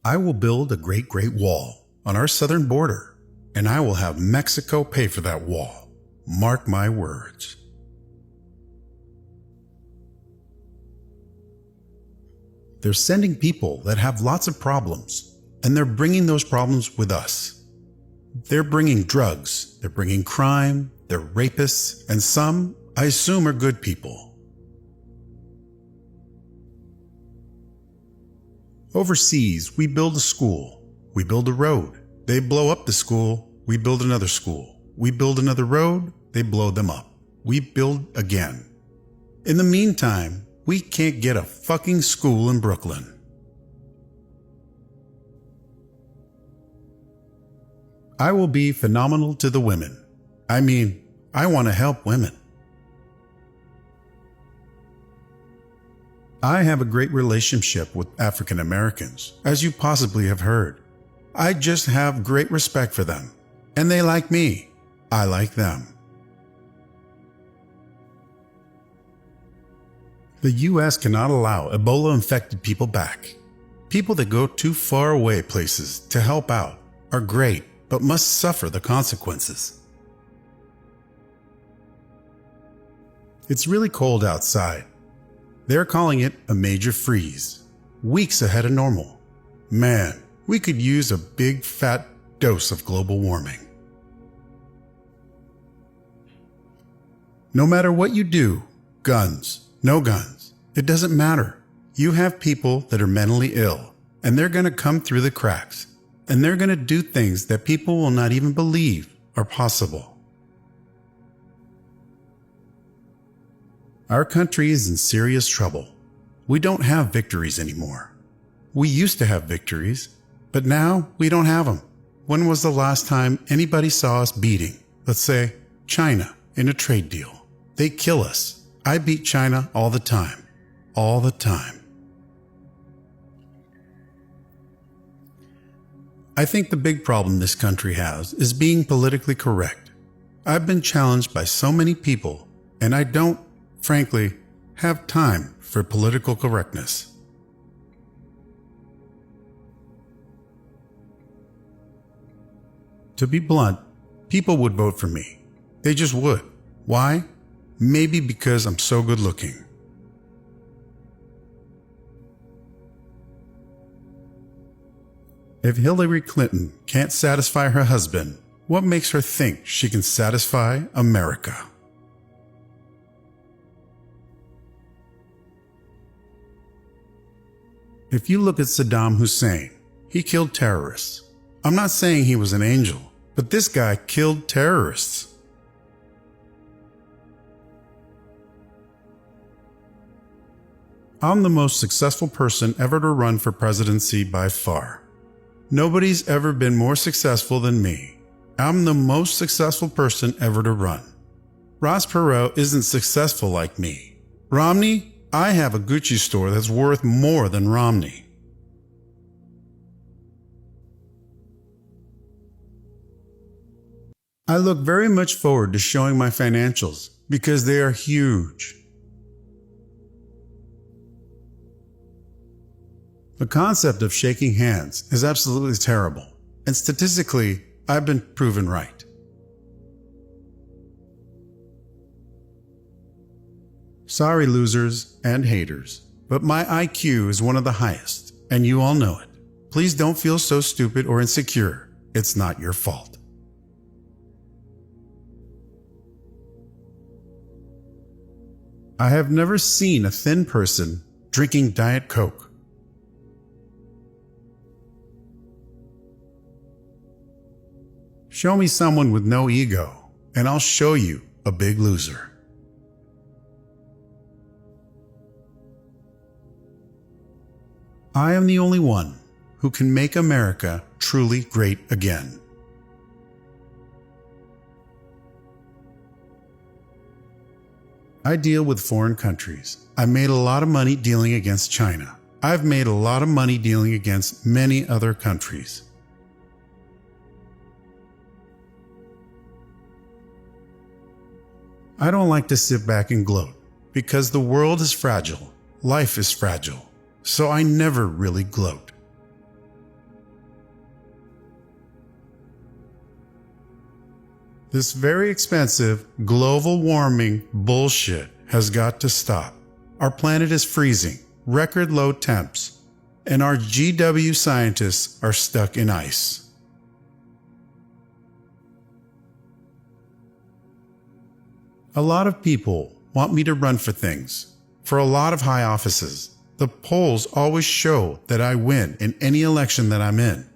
I will build a great, great wall on our southern border, and I will have Mexico pay for that wall. Mark my words. They're sending people that have lots of problems, and they're bringing those problems with us. They're bringing drugs, they're bringing crime, they're rapists, and some, I assume, are good people. Overseas, we build a school, we build a road. They blow up the school, we build another school. We build another road, they blow them up. We build again. In the meantime, we can't get a fucking school in Brooklyn. I will be phenomenal to the women. I mean, I want to help women. I have a great relationship with African Americans, as you possibly have heard. I just have great respect for them, and they like me. I like them. The U.S. cannot allow Ebola-infected people back. People that go too far away places to help out are great, but must suffer the consequences. It's really cold outside. They're calling it a major freeze, weeks ahead of normal. Man, we could use a big fat dose of global warming. No matter what you do, guns, no guns, it doesn't matter. You have people that are mentally ill, and they're going to come through the cracks, and they're going to do things that people will not even believe are possible. Our country is in serious trouble. We don't have victories anymore. We used to have victories, but now we don't have them. When was the last time anybody saw us beating, let's say, China in a trade deal? They kill us. I beat China all the time. All the time. I think the big problem this country has is being politically correct. I've been challenged by so many people, and I don't, frankly, have time for political correctness. To be blunt, people would vote for me. They just would. Why? Maybe because I'm so good looking. If Hillary Clinton can't satisfy her husband, what makes her think she can satisfy America? If you look at Saddam Hussein, he killed terrorists. I'm not saying he was an angel, but this guy killed terrorists. I'm the most successful person ever to run for presidency by far. Nobody's ever been more successful than me. I'm the most successful person ever to run. Ross Perot isn't successful like me. Romney, I have a Gucci store that's worth more than Romney. I look very much forward to showing my financials because they are huge. The concept of shaking hands is absolutely terrible, and statistically, I've been proven right. Sorry, losers and haters, but my IQ is one of the highest, and you all know it. Please don't feel so stupid or insecure. It's not your fault. I have never seen a thin person drinking Diet Coke. Show me someone with no ego, and I'll show you a big loser. I am the only one who can make America truly great again. I deal with foreign countries. I've made a lot of money dealing against China. I've made a lot of money dealing against many other countries. I don't like to sit back and gloat because the world is fragile, life is fragile, so I never really gloat. This very expensive global warming bullshit has got to stop. Our planet is freezing, record low temps, and our GW scientists are stuck in ice. A lot of people want me to run for things, for a lot of high offices. The polls always show that I win in any election that I'm in.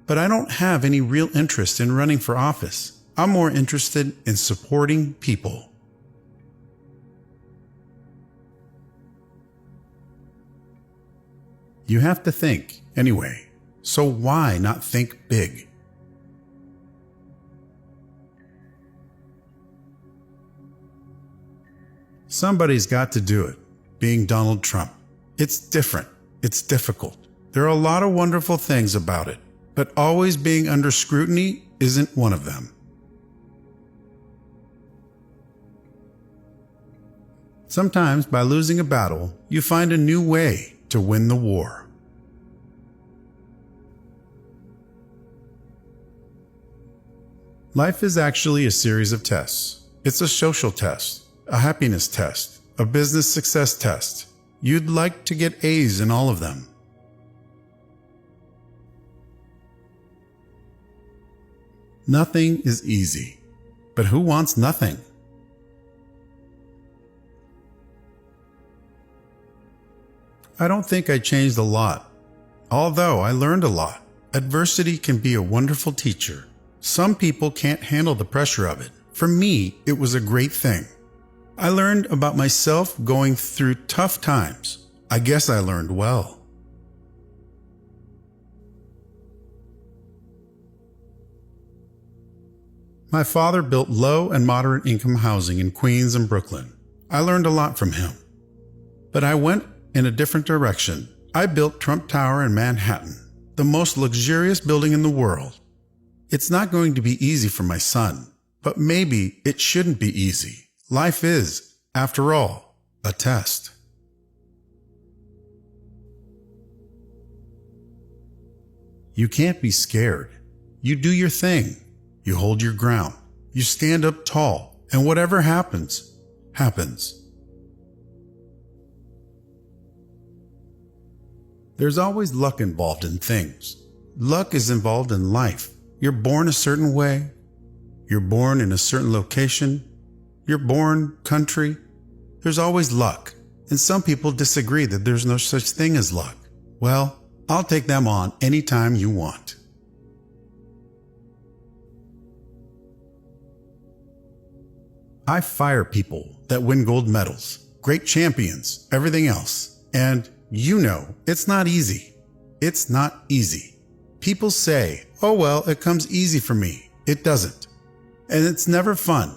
But I don't have any real interest in running for office. I'm more interested in supporting people. You have to think, anyway. So why not think big? Somebody's got to do it, being Donald Trump. It's different. It's difficult. There are a lot of wonderful things about it, but always being under scrutiny isn't one of them. Sometimes by losing a battle, you find a new way to win the war. Life is actually a series of tests. It's a social test, a happiness test, a business success test. You'd like to get A's in all of them. Nothing is easy, but who wants nothing? I don't think I changed a lot, although I learned a lot. Adversity can be a wonderful teacher. Some people can't handle the pressure of it. For me, it was a great thing. I learned about myself going through tough times. I guess I learned well. My father built low and moderate income housing in Queens and Brooklyn. I learned a lot from him. But I went in a different direction. I built Trump Tower in Manhattan, the most luxurious building in the world. It's not going to be easy for my son, but maybe it shouldn't be easy. Life is, after all, a test. You can't be scared. You do your thing. You hold your ground. You stand up tall, and whatever happens, happens. There's always luck involved in things. Luck is involved in life. You're born a certain way. You're born in a certain location. You're born country. There's always luck. And some people disagree that there's no such thing as luck. Well, I'll take them on anytime you want. I fire people that win gold medals, great champions, everything else. And you know, it's not easy. It's not easy. People say, oh well, it comes easy for me. It doesn't. And it's never fun.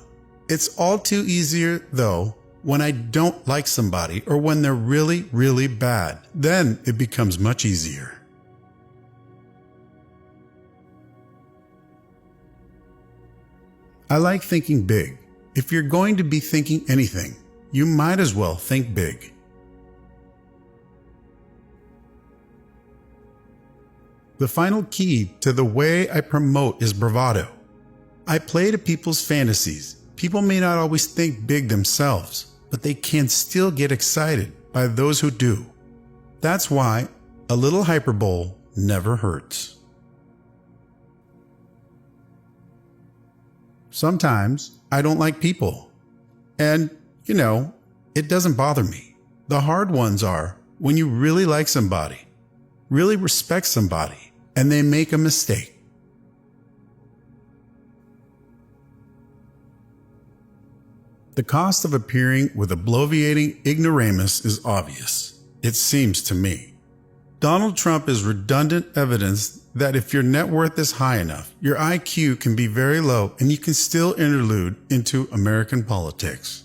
It's all too easier, though, when I don't like somebody or when they're really, really bad. Then it becomes much easier. I like thinking big. If you're going to be thinking anything, you might as well think big. The final key to the way I promote is bravado. I play to people's fantasies. People may not always think big themselves, but they can still get excited by those who do. That's why a little hyperbole never hurts. Sometimes I don't like people. And, it doesn't bother me. The hard ones are when you really like somebody, really respect somebody, and they make a mistake. The cost of appearing with a bloviating ignoramus is obvious, it seems to me. Donald Trump is redundant evidence that if your net worth is high enough, your IQ can be very low and you can still interlude into American politics.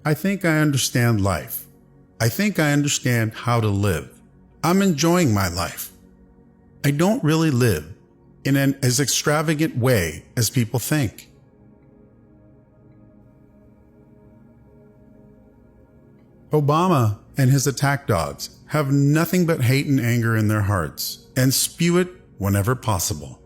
I think I understand life. I think I understand how to live. I'm enjoying my life. I don't really live in an as extravagant way as people think. Obama and his attack dogs have nothing but hate and anger in their hearts and spew it whenever possible.